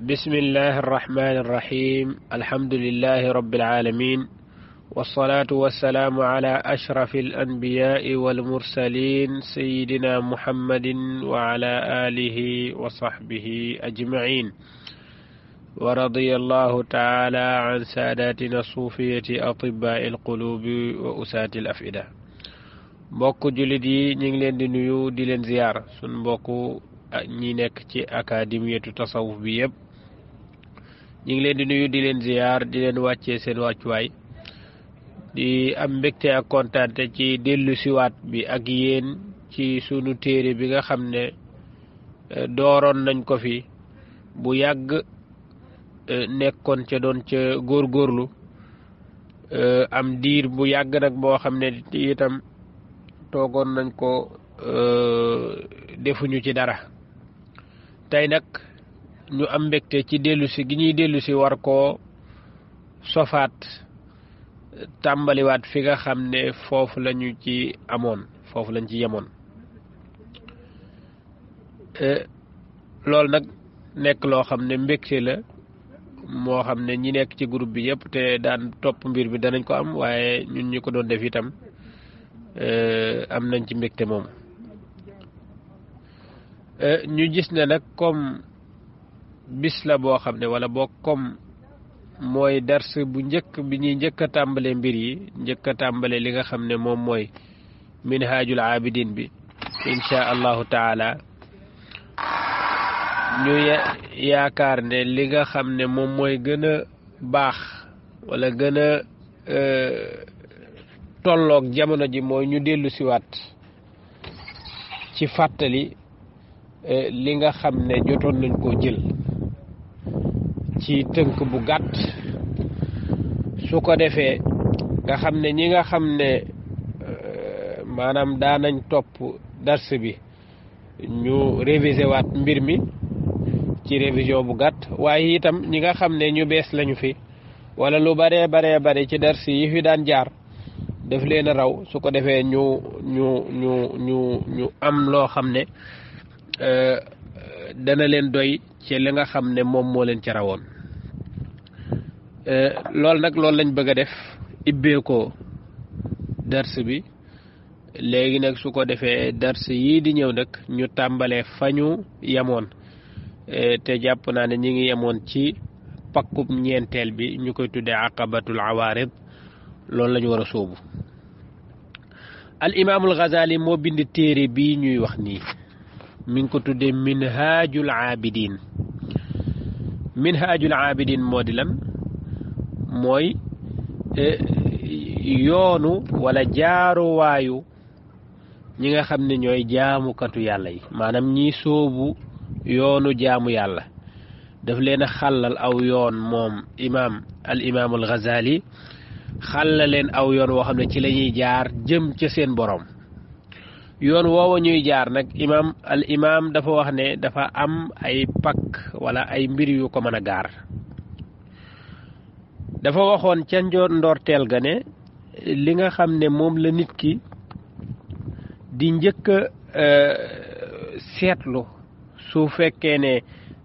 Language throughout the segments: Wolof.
بسم الله الرحمن الرحيم الحمد لله رب العالمين والصلاة والسلام على أشرف الأنبياء والمرسلين سيدنا محمد وعلى آله وصحبه أجمعين ورضي الله تعالى عن ساداتنا الصوفية أطباء القلوب وأساة الأفئدة mbokk jullit yi ñu ngi leen di nuyu di leen ziyaar sun mbokk ñi nekk ci académiyatu tasawuf bi yépp ñu ngi leen di nuyu di leen ziyaar di leen wàccee seen wàccuwaay di am mbégte ak kontaante ci dellu siwaat bi ak yéen ci sunu téere bi nga xam ne dooroon nañ ko fi bu yàgg nekkoon ca doon ca góorgóorlu am diir bu yàgg nag boo xam ne itam toogoon nañ ko defuñu ci dara tey nag ñu am mbégte ci dellusi gi ñuy dellusi war koo sofaat tàmbaliwaat fi nga xam ne foofu lañu ci amoon foofu lañ ci yemoon loolu nag nekk loo xam ne mbégte la moo xam ne ñi nekk ci groupe bi yépp te daan topp mbir bi danañ ko am waaye ñun ñu ko doon def itam am nañ ci mbégte moom ñu gis ne nag comme bis la boo xam ne wala boo comme mooy dars bu njëkk bi ñuy njëkk a tàmbale mbir yi njëkk a tàmbale li nga xam ne moom mooy minhajul abidin bi insha allahu taala ñu yaakaar ne li nga xam ne moom mooy gën a baax wala gën a tolloog jamono ji mooy ñu dellu siwaat ci fàttali li nga xam ne jotoon nañ koo jël ci tënk bu gàtt su ko defee nga xam ne ñi nga xam ne maanaam daanañ topp dars bi ñu révisé waat mbir mi ci révision bu gàtt waaye itam ñi nga xam ne ñu bees lañu fi wala lu bare ci dars yi fi daan jaar def leen a raw su ko defee ñu am loo xam ne dana leen doy ci li nga xam ne moom moo leen ci rawoon loolu nag loolu lañ bëgg a def ibbee ko dars bi léegi nag su ko defee dars yii di ñëw nag ñu tàmbalee fa ñu yemoon te jàpp naa ne ñi ngi yemoon ci pakkub ñeenteel bi ñu koy tuddee aqabatul awarid loolu la ñu war a sóobu al imaamul Ghazali moo bind téere bii ñuy wax nii mi ngi ko tuddee minhajul abidin minhajul abidin moo di lan mooy yoonu wala jaaruwaayu ñi nga xam ne ñooy jaamukatu yàlla yi maanaam ñi sóobu yoonu jaamu yàlla daf leen a xàllal aw yoon moom al imaamul Ghazali xàlla leen aw yoon woo xam ne ci la ñuy jaar jëm ca seen borom yoon woowa ñuy jaar nag al imaam dafa wax ne dafa am ay pakk wala ay mbir yu ko mën a gaar dafa waxoon ca ndoorteel ga ne li nga xam ne moom la nit ki di njëkk a seetlu su fekkee ne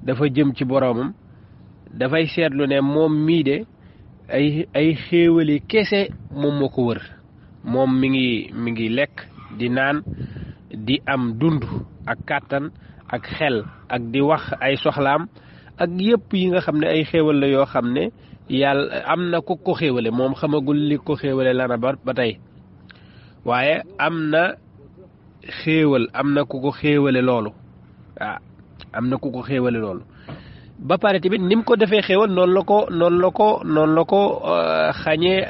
dafa jëm ci boromam dafay seetlu ne moom mii de ay xéewali kese moom moo ko wër moom mi ngi lekk di naan di am dund ak kàttan ak xel ak di wax ay soxlaam ak yépp yi nga xam ne ay xéewal la yoo xam ne yàlla am na ku ko xéewale moom xamagul li ko xéewale lana ba tey waaye am na xéewal am na ku ko xéewale loolu am na ku ko xéewale loolu ba pare tamit ni mu ko defee xéewal noonu la ko xañee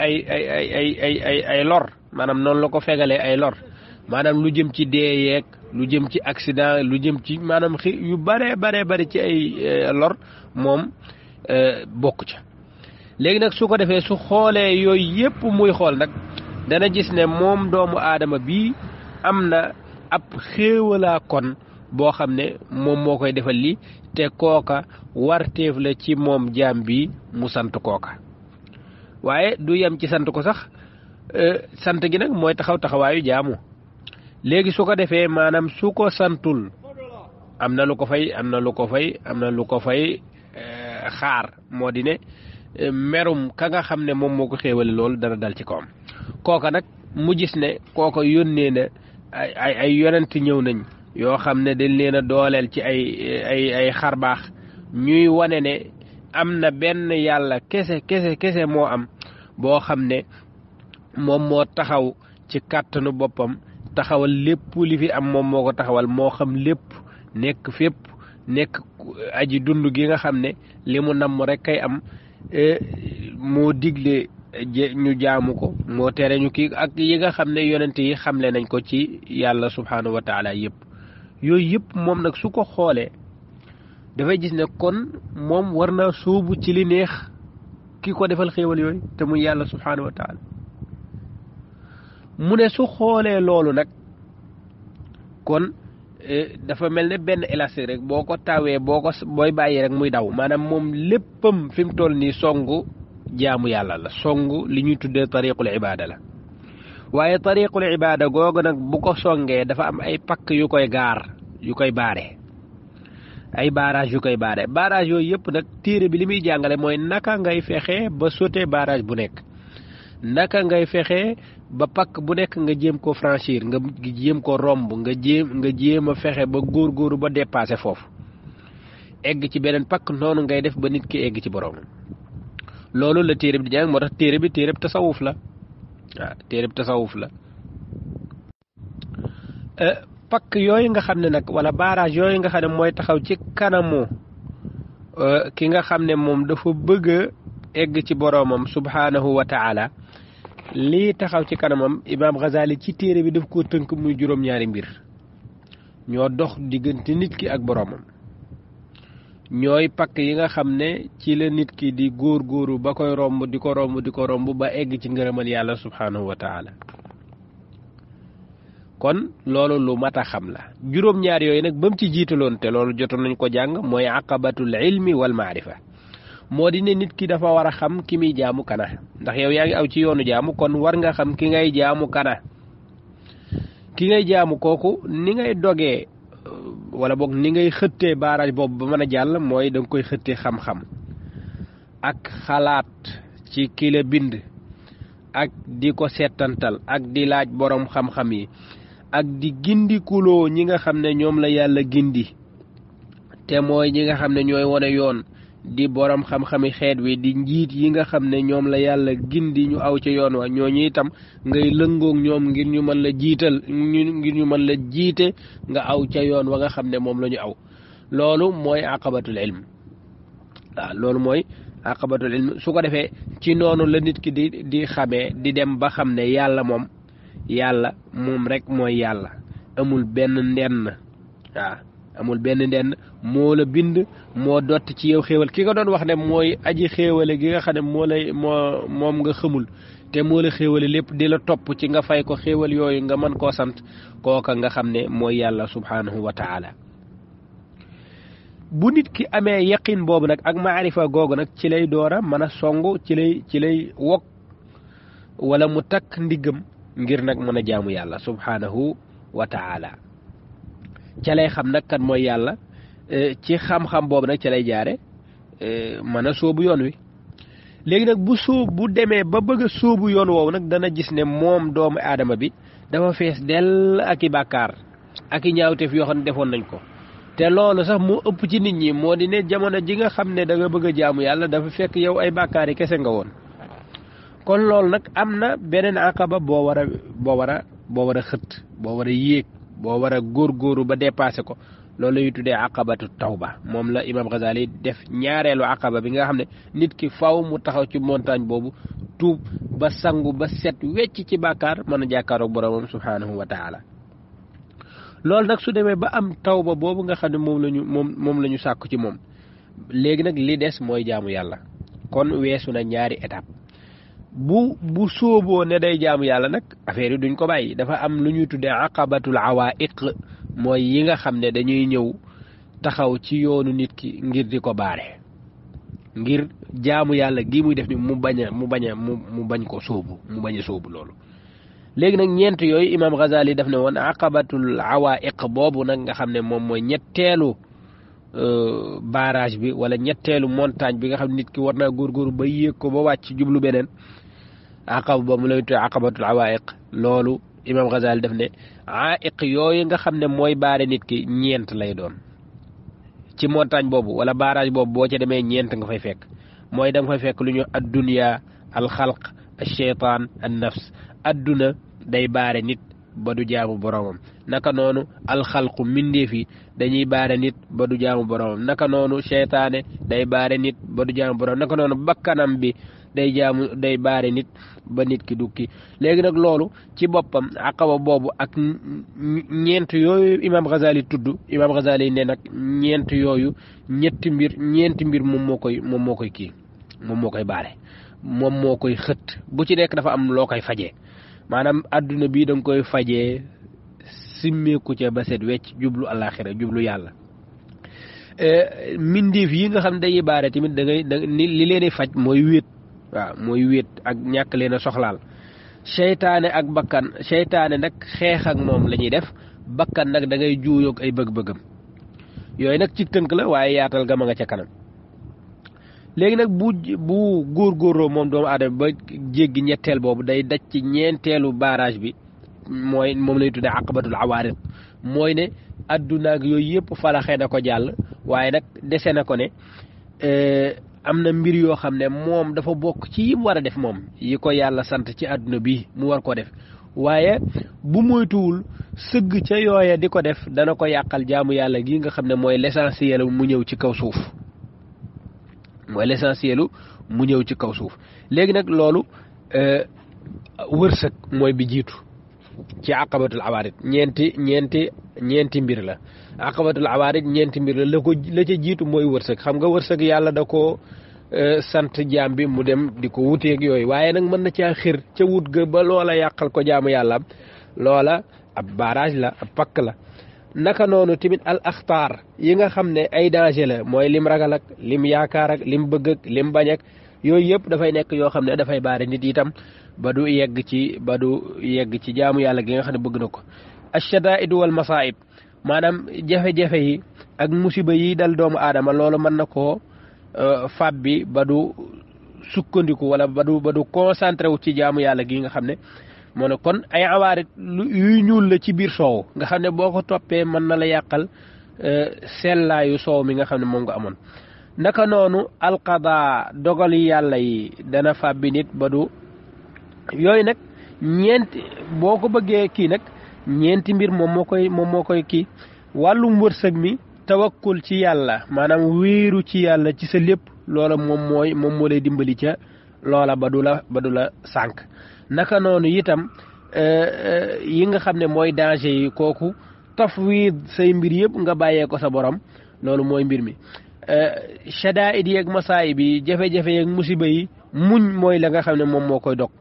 ay lor maanaam noonu la ko fegalee ay lor maanaam lu jëm ci dee yeeg lu jëm ci accident lu jëm ci maanaam yu bare ci ay lor moom bokk ca léegi nag su ko defee su xoolee yooyu yépp muy xool nag dana gis ne moom doomu aadama bii am na ab xéewalaa kon boo xam ne moom moo koy defal li te kooka warteef la ci moom jaam bi mu sant kooka waaye du yem ci sant ko sax sant gi nag mooy taxawaayu jaamu léegi su ko defee maanaam su ko santul am na lu ko fay xaar moo di ne merum ka nga xam ne moom moo ko xéewale loolu dana dal ci kawam kooka nag mu gis ne kooka yónnee na ay yonent ñëw nañ yoo xam ne dañ leen a dooleel ci ay xarbaax ñuy wane ne am na benn yàlla kese moo am boo xam ne moom moo taxaw ci kàttanu boppam taxawal lépp li fi am moom moo ko taxawal moo xam lépp nekk fépp nekk aji dund gi nga xam ne li mu namm rek kay am moo digle ñu jaamu ko moo tere ñu kii ak yi nga xam ne yonent yi xamle nañ ko ci yàlla subhanahu wa taala yëpp yooyu yëpp moom nag su ko xoolee dafay gis ne kon moom war naa sóobu ci li neex ki ko defal xéewal yooyu te muy yàlla subhanahu wa taala mu ne su xoolee loolu nag kon dafa mel ne benn élastique rek boo ko tawee booy bàyyi rek muy daw maanaam moom léppam fi mu toll nii songu jaamu yàlla la songu li ñuy tuddee tariqul ibada la waaye tariqul ibada googu nag bu ko songee dafa am ay pakk yu koy gaar yu koy baare ay barrage yu koy baare barrage yooyu yëpp nag téere bi li muy jàngale mooy naka ngay fexe ba sauter barrage bu nekk naka ngay fexe ba pakk bu nekk nga jéem ko franchir nga jéem ko romb nga jéem a fexe ba góorgóoru ba dépasser foofu egg ci beneen pakk noonu ngay def ba nit ki egg ci borom loolu la téere bi di jàng moo tax téere bi tasawuf la waaw téere bi tasawuf la pakk yooyu nga xam ne nag wala barrage yooyu nga xam ne mooy taxaw ci kanamu ki nga xam ne moom dafa bëgg a egg ci boromam subhanahu wa taala lii taxaw ci kanamam Imam Ghazali ci téere bi daf koo tënk muy juróom-ñaari mbir ñoo dox diggante nit ki ak boromam ñooy pakk yi nga xam ne ci la nit ki di góorgóoru ba koy romb di ko romb ba egg ci ngërëmal yàlla subhanahu wa taala kon loolu lu mat a xam la juróom-ñaar yooyu nag ba mu ci jiitaloon te loolu jotoon nañ ko jàng mooy aqabatul ilmi wal maarifa moo di ne nit ki dafa war a xam ki muy jaamu kana ndax yow yaa ngi aw ci yoonu jaamu kon war nga xam ki ngay jaamu kana ki ngay jaamu kooku ni ngay dogee wala boog ni ngay xëttee barrage boobu ba mën a jàll mooy da nga koy xëttee xam-xam ak xalaat ci ki la bind ak di ko seetantal ak di laaj borom xam-xam yi ak di gindikuloo ñi nga xam ne ñoom la yàlla gindi te mooy ñi nga xam ne ñooy wane yoon di borom xam-xami xeet wi di njiit yi nga xam ne ñoom la yàlla gindi ñu aw ca yoon wa ñooñu itam ngay lëngoog ñoom ngir ñu mën la jiital ngir ñu mën la jiite nga aw ca yoon wa nga xam ne moom la ñu aw loolu mooy aqabatul ilm waaw loolu mooy aqabatul ilm su ko defee ci noonu la nit ki di xamee di dem ba xam ne yàlla moom rek mooy yàlla amul benn ndenn waaw amul benn ndenn moo la bind moo dott ci yow xéewal ki nga doon wax ne mooy aji xéewale gi nga xam ne moom nga xamul te moo la xéewale lépp di la topp ci nga fay ko xéewal yooyu nga mën koo sant kooka nga xam ne mooy yàlla subhanahu wa taala bu nit ki amee yaqin boobu nag ak maarifa googu nag ci lay doora mën a song ci lay wok wala mu takk ndiggam ngir nag mën a jaamu yàlla subhanahu wa taala ca lay xam nag kan mooy yàlla ci xam-xam boobu nag ca lay jaare mën a sóobu yoon wi léegi nag bu demee ba bëgg a sóobu yoon woowu nag dana gis ne moom doomu aadama bi dafa fees dell ak i bàkkaar ak i ñaawteef yoo xam ne defoon nañ ko te loolu sax moo ëpp ci nit ñi moo di ne jamono ji nga xam ne da nga bëgg a jaamu yàlla dafa fekk yow ay bàkkaar yi kese nga woon kon loolu nag am na beneen aqaba boo war a xët boo war a yéeg boo war a góorgóoru ba dépassé ko loolu la ñuy tuddee aqabatu tawba moom la Imam Ghazali def ñaareelu aqaba bi nga xam ne nit ki faw mu taxaw ci montagne boobu tuub ba sangu ba set wecc ci bàkkaar mën a jàkkaaroog boromam subhanahu wa taala loolu nag su demee ba am tawba boobu nga xam ne moom la ñu sàkku ci moom léegi nag li des mooy jaamu yàlla kon weesu na ñaari étape bu sóoboo ne day jaamu yàlla nag affaire yi duñ ko bàyyi dafa am lu ñuy tuddee aqabatul awaiq mooy yi nga xam ne dañuy ñëw taxaw ci yoonu nit ki ngir di ko baare ngir jaamu yàlla gi muy def ni mu bañ ko sóobu mu bañ a sóobu loolu léegi nag ñeent yooyu Imam Ghazali daf ne woon aqabatul awaiq boobu nag nga xam ne moom mooy ñetteelu barrage bi wala ñetteelu montagne bi nga xam nit ki war naa góorgóorlu ba yéeg ko ba wàcc jublu beneen aqaba ba mu lay tuddee aqabatul awaiq loolu imam Ghazali def ne aiq yooyu nga xam ne mooy baare nit ki ñeent lay doon ci montagne boobu wala barrage boobu boo ca demee ñeent nga fay fekk mooy da nga fay fekk lu ñu addunya al xalq al cheytaan an nafs adduna day baare nit ba du jaamu boromam naka noonu alxalqu mbindeef yi dañuy baare nit ba du jaamu boromam naka noonu seytaane day baare nit ba du jaamu boromam naka noonu bakkanam bi day baare nit ba nit ki dukki léegi nag loolu ci boppam aqaba boobu ak ñeent yooyu imam Ghazali tudd imam Ghazali ne nag ñeent yooyu ñeenti mbir moom moo koy kii moom moo koy baare moom moo koy xët bu ci nekk dafa am loo koy fajee maanaam adduna bi da nga koy fajee simmeeku ca ba set wecc jublu alaxira jublu yàlla mbindeef yi nga xam dañuy baare tamit li leen di faj mooy wéet waaw mooy wéet ak ñàkk leen a soxlaal seytaane ak bakkan seytaane nag xeex ak moom la ñuy def bakkan nag da ngay juuyoog ay bëgg-bëggam yooyu nag ci tënk la waaye yaatal ga ma nga ca kanam léegi nag bu góorgóorloo moom doomu aadama ba jéggi ñetteel boobu day daj ci ñeenteelu barrage bi mooy moom lay tuddee aqabatul awaarid mooy ne adduna ak yooyu yëpp falaxee na ko jàll waaye nag dese na ko ne am na mbir yoo xam ne moom dafa bokk ci yim war a def moom yi ko yàlla sant ci adduna bi mu war ko def waaye bu moytuwul sëgg ca yooya di ko def dana ko yàqal jaamu yàlla gi nga xam ne mooy l'essentiel mu ñëw ci kaw suuf léegi nag loolu wërsëg mooy bi jiitu ci aqabatul awaarid ñeenti mbir la aqabatul awaarid ñeenti mbir la la ca jiitu mooy wërsëg xam nga wërsëg yàlla da ko sant jaam bi mu dem di ko wuteeg yooyu waaye nag mën na caa xir ca wut ga ba loola yàqal ko jaamu yàlla loola ab barrage la ab pakk la naka noonu tamit al axtaar yi nga xam ne ay danger la mooy lim ragal ak lim yaakaar ak lim bëgg ak lim bañ ak yooyu yëpp dafay nekk yoo xam ne dafay baare nit itam ba du yegg ci jaamu yàlla gi nga xam ne bëgg na ko ashadaid wal masaib maanaam jafe-jafe yi ak musiba yi dal doomu aadama loolu mën na koo fab bi ba du sukkandiku wala ba du concentré wu ci jaamu yàlla gi nga xam ne moo ne kon ay awaarit yuy ñuul la ci biir soow nga xam ne boo ko toppee mën na la yàqal sellaayu soow mi nga xam ne moom nga amoon naka noonu alqada dogal yàlla yi dana fàbbi nit ba du yooyu nag ñeenti boo ko bëggee kii nag ñeenti mbir moom moo koy kii wàllum wërsëg mi tawakkul ci yàlla maanaam wéeru ci yàlla ci sa lépp loola moom moo lay dimbali ca loola ba du la sànq naka noonu itam yi nga xam ne mooy danger yi kooku tafwid say mbir yëpp nga bàyyee ko sa borom loolu mooy mbir mi shadaid yeeg masaayib yi jafe-jafe yeeg musiba yi muñ mooy la nga xam ne moom moo koy dog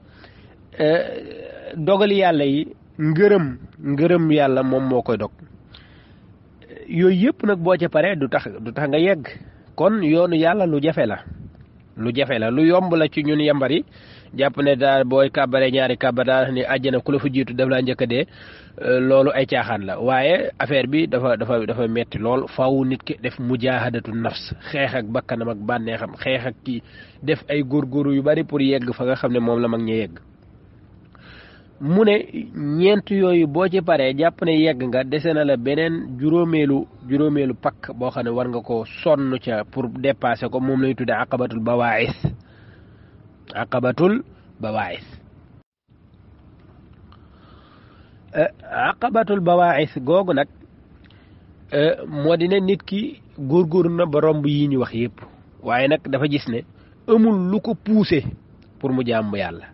dogal yàlla yi ngërëm yàlla moom moo koy dog yooyu yëpp nag boo ca pare du tax nga yegg kon yoonu yàlla lu jafe la lu yomb la ci ñun yambar yi jàpp ne daal booy kàbbare ñaari kàbbar daal ni àjjana ku la fa jiitu daf laa njëkk a dee loolu ay caaxaan la waaye affaire bi dafa metti lool faaw nit ki def mujaahadatu nafs xeex ak bakkanam ak bànneexam xeex ak kii def ay góorgóorlu yu bari pour yegg fa nga xam ne moom la mag ña yegg mu ne ñeent yooyu boo ci paree jàpp ne yegg nga dese na la beneen juróomeelu pakk boo xam ne war nga ko sonn ca pour dépasser ko moom lay tudde aqabatul bawaa'is aqabatul bawaa'is googu nag moo di ne nit ki góorgóorlu na ba romb yi ñu wax yépp waaye nag dafa gis ne amul lu ko poussé pour mu jaamu yàlla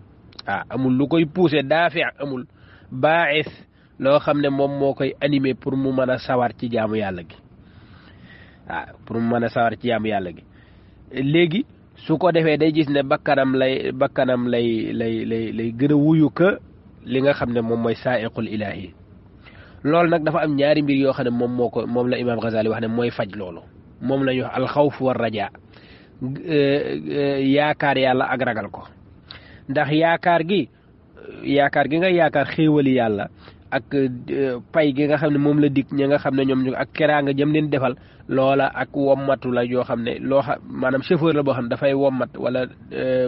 amul lu koy poussé daafi amul baa'is loo xam ne moom moo koy animé pour mu mën a sawar ci jaamu yàlla gi léegi su ko defee day gis ne bakkanam lay gën a wuyu ka li nga xam ne moom mooy saaiqul ilaahi loolu nag dafa am ñaari mbir yoo xam ne moom la imaam Ghazali wax ne mooy faj loolu moom la ñuy wax alxawf war rajaa yaakaar yàlla ak ragal ko ndax yaakaar gi nga yaakaar xéewali yàlla ak pay gi nga xam ne moom la dig ñi nga xam ne ñoom ñu ak keraanga jëm leen defal loola ak wommatu la yoo xam ne loo xam maanaam chauffeur la boo xam ne dafay wommat wala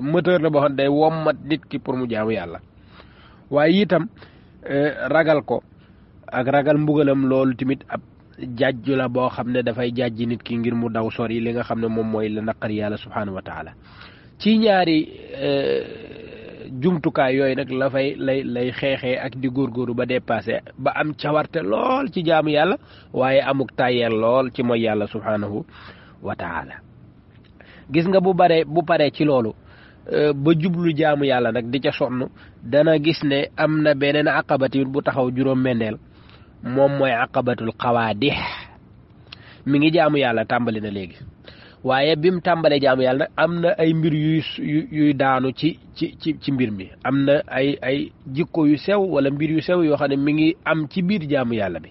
moteur la boo xam ne day wommat nit ki pour mu jaamu yàlla waaye itam ragal ko ak ragal mbugalam loolu tamit ab jajju la boo xam ne dafay jajji nit ki ngir mu daw sori li nga xam ne moom mooy la naqari yàlla subhanahu wa taala ci ñaari jumtukaay yooyu nag la fay lay xeexee ak di góorgóoru ba dépassé ba am cawarte lool ci jaamu yàlla waaye amuk tàyyeel lool ci mooy yàlla subhanahu wa taala gis nga bu paree ci loolu ba jublu jaamu yàlla nag di ca sonn dana gis ne am na beneen aqabati bu taxaw juróom-benneel moom mooy aqabatul qawaadix mi ngi jaamu yàlla tàmbali na léegi waaye bim tàmbalee jaamu yàlla nag am na ay mbir yuy daanu ci mbir mi am na ay jikko yu sew wala mbir yu sew yoo xam ne mi ngi am ci biir jaamu yàlla bi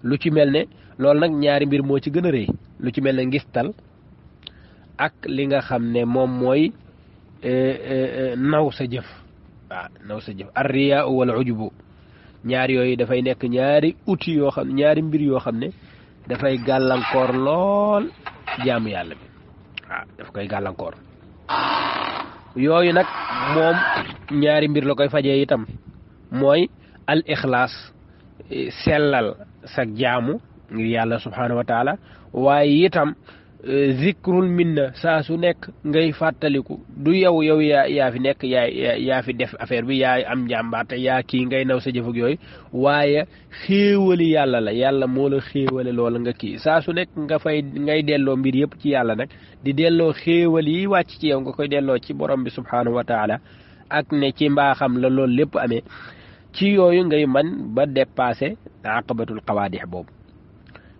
lu ci mel ne loolu nag ñaari mbir moo ci gën a rëy lu ci mel ne ngistal ak li nga xam ne moom mooy naw sa jëf waaw naw sa jëf arriya wala ujubu ñaar yooyu dafay nekk ñaari outil yoo xam ñaari mbir yoo xam ne dafay gàllankoor lool jaamu yàlla bi waaw daf koy gàllankoor yooyu nag moom ñaari mbir la koy fajee itam mooy al ixlaas sellal sa jaamu ngir yàlla subhanahu wa taala waaye itam zikrul minna saa su nekk ngay fàttaliku du yow yaa fi nekk yaa fi def affaire bi yaa am njàmbaarte yaa kii ngay naw sa jëf ak yooyu waaye xéewali yàlla la yàlla moo la xéewale loola nga kii saa su nekk ngay delloo mbir yëpp ci yàlla nag di delloo xéewal yi wàcc ci yow nga koy delloo ci borom bi subhanahu wa taala ak ne ci mbaaxam la loolu lépp amee ci yooyu ngay man ba dépassé aqabatul qawaadix boobu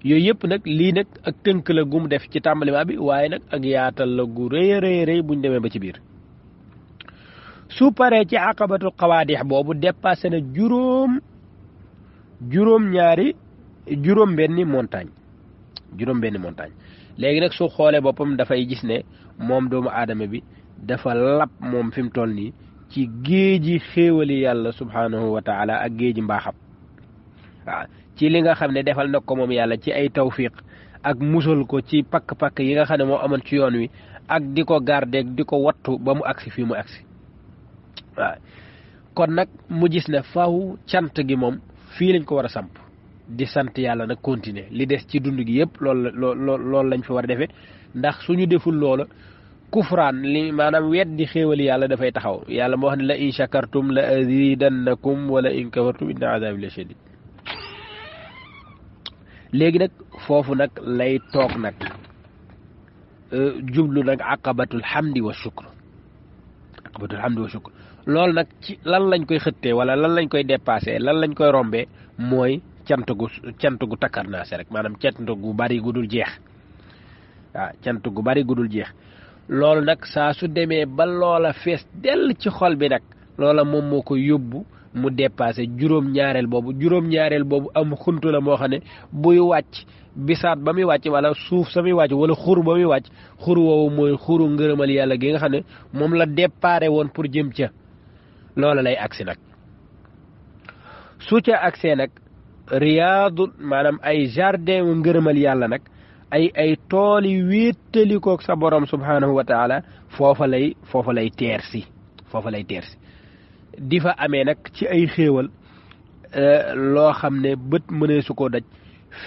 yooyu yëpp nag lii nag ak tënk la gum def ci tàmbalima bi waaye nag ak yaatal la gu rëy buñ demee ba ci biir su paree ci aqabatul qawaadix boobu dépassé na juróom benni montagne léegi nag su xoolee boppam dafay gis ne moom doomu aadama bi dafa lap moom fi mu toll nii ci géeji xéewali yàlla subhanahu wa taala ak géeji mbaaxam waaw ci li nga xam ne defal na ko moom yàlla ci ay tawfiq ak musal ko ci pakk-pakk yi nga xam ne moo amoon ci yoon wi ak di ko garder di ko wattu ba mu agsi fii mu agsi waaw kon nag mu gis ne faw cant gi moom fii lañ ko war a samp di sant yàlla nag continuer li des ci dund gi yëpp loolu lañ fi war a defee ndax suñu deful loola kufraan li maanaam weddi xéewali yàlla dafay taxaw yàlla moo wax ne la in shakartum la azidannakum wala in kafartum inna azabi la shadid léegi nag foofu nag lay toog nag jublu nag aqabatul hamdi wa shukr loolu nag ci lan lañ koy xëttee wala lan lañ koy dépassé lan lañ koy rombee mooy cant gu takkarnaase rek maanaam cant gu bari gudul jeex waaw cant gu bari gudul jeex loolu nag saa su demee ba loola fees dell ci xol bi nag loola moom moo ko yóbbu mu dépassé juróom-ñaareel boobu am xuntu la moo xam ne buy wàcc bisaat ba muy wàcc wala suuf sa muy wàcc wala xur ba muy wàcc xur woowu mooy xuru ngërëmal yàlla gi nga xam ne moom la déparé woon pour jëm ca loola lay agsi nag su ca agsee nag riyaadu maanaam ay jardin wu ngërëmal yàlla nag ay tool yi wéttalikoog sa borom subhanahu wa taala foofa lay teer si di fa amee nag ci ay xéewal loo xam ne bët mënee su ko daj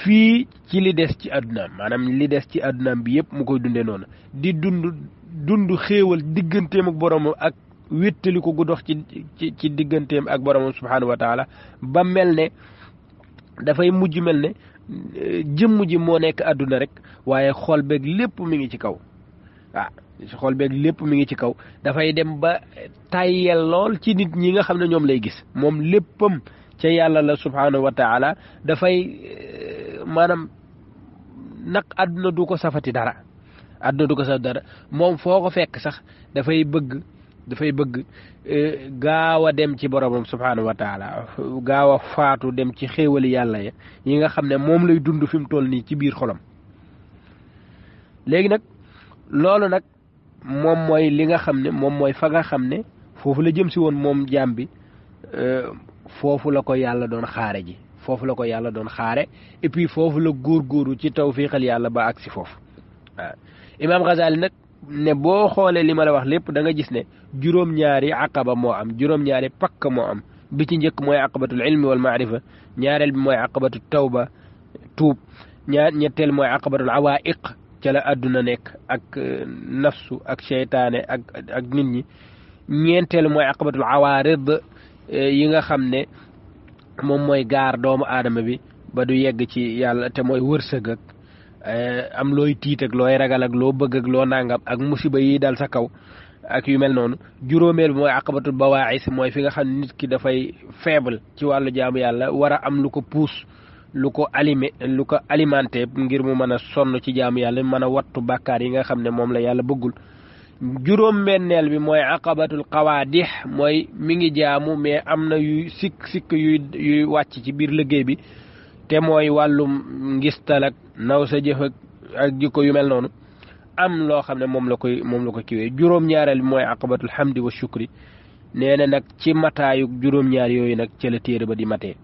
fii ci li des ci àddunaam maanaam li des ci àddunaam bi yëpp mu koy dundee noonu di dund xéewal digganteem ak boromam ak wéttali ko gu dox ci digganteem ak boromam subhanahu wa taala ba mel ne dafay mujj mel ne jëmm ji moo nekk àdduna rek waaye xol beeg lépp mi ngi ci kaw xol beeg lépp mi ngi ci kaw dafay dem ba tàyyel lool ci nit ñi nga xam ne ñoom lay gis moom léppam ca yàlla la subhanahu wa taala dafay maanaam nag àdduna du ko safati dara moom foo ko fekk sax dafay bëgg gaaw a dem ci boromam subhanahu wa taala gaaw a faatu dem ci xéewali yàlla ya yi nga xam ne moom lay dund fi mu toll nii ci biir xolam léegi nag loolu nag moom mooy li nga xam ne moom mooy fa nga xam ne foofu la jëm si woon moom jaam bi foofu la ko yàlla doon xaare ji foofu la ko yàlla doon xaare et puis foofu la góorgóoru ci tawfiqal yàlla ba agsi foofu waaw Imam Ghazali nag ne boo xoolee li ma la wax lépp da nga gis ne juróom-ñaari aqaba moo am juróom-ñaari pakk moo am bi ci njëkk mooy aqabatul ilmi wal maarifa ñaareel bi mooy aqabatu tawba tuub ñetteel mooy aqabatul awaiq ca la àdduna nekk ak nafsu ak seytaane ak nit ñi ñeenteel mooy aqabatul awaarid yi nga xam ne moom mooy gaar doomu aadama bi ba du yegg ci yàlla te mooy wërsëg ak am looy tiit ak looy ragal ak loo bëgg ak loo nangam ak musiba yi dal sa kaw ak yu mel noonu juróomeel bi mooy aqabatul bawaa'is mooy fi nga xam ne nit ki dafay faible ci wàllu jaamu yàlla war a am lu ko puus lu ko alimenté ngir mu mën a sonn ci jaamu yàlla mën a wattu bàkkaar yi nga xam ne moom la yàlla bëggul juróom benneel bi mooy aqabatul qawaadix mooy mi ngi jaamu mais am na yuy sikk yuy wàcc ci biir liggéey bi te mooy wàllum ngistal ak naw sa jëf ak jikko yu mel noonu am loo xam ne moom la ko kiwee juróom-ñaareel bi mooy aqabatul hamdi wa shukri nee na nag ci mataayu juróom-ñaar yooyu nag ca la téere ba di matee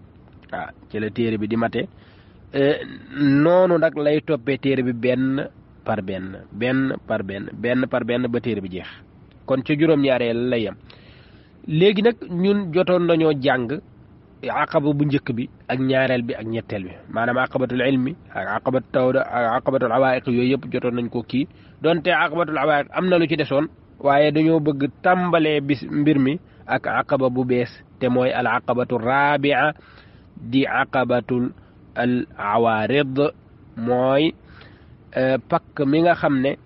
waaw ca la téere bi di matee noonu nag lay toppee téere bi benn par benn ba téere bi jeex kon ca juróom-ñaareel lay yem léegi nag ñun jotoon nañoo jàng aqaba bu njëkk bi ak ñaareel bi ak ñetteel bi maanaam aqabatul ilmi ak aqabatul tawda ak aqabatul awaiq yooyu yëpp jotoon nañ ko kii donte aqabatul awaiq am na lu ci desoon waaye dañoo bëgg tàmbalee bis mbir mi ak aqaba bu bees te mooy al aqabatu rabia di aqabatul al awaarid mooy pakk mi nga xam ne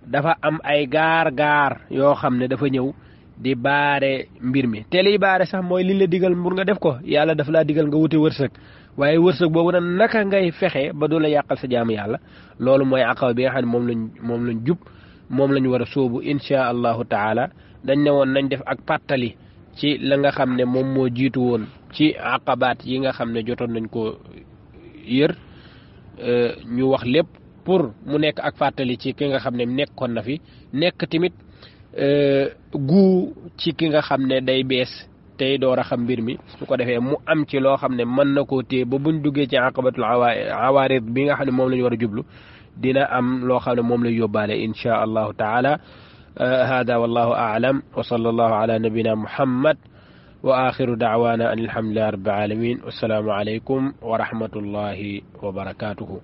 dafa am ay gaar yoo xam ne dafa ñëw di baare mbir mi te liy baare sax mooy liñ la digal mbur nga def ko yàlla dafa laa digal nga wuti wërsëg waaye wërsëg boobu nag naka ngay fexe ba du la yàqal sa jaamu yàlla loolu mooy aqaba bi nga xam ne moom lañ jub moom lañ war a sóobu insha allahu taala dañ ne woon nañ def ak pàttali ci la nga xam ne moom moo jiitu woon ci aqabaat yi nga xam ne jotoon nañ ko yër ñu wax lépp pour mu nekk ak fàttali ci ki nga xam ne nekkoon na fi nekk tamit gu ci ki nga xam ne day bees tey door a xam mbir mi su ko defee mu am ci loo xam ne mën na koo téye ba buñ duggee ci aqabatul awaarid bi nga xam ne moom la ñu war a jublu dina am loo xam ne moom lay yóbbaale insha allahu taala hada wallahu a'lam wa sallallahu ala nabina muhammad wa akhiru da'wana an alhamdulillahi rabbil alamin wassalamu alaykum wa rahmatullahi wa barakatuhu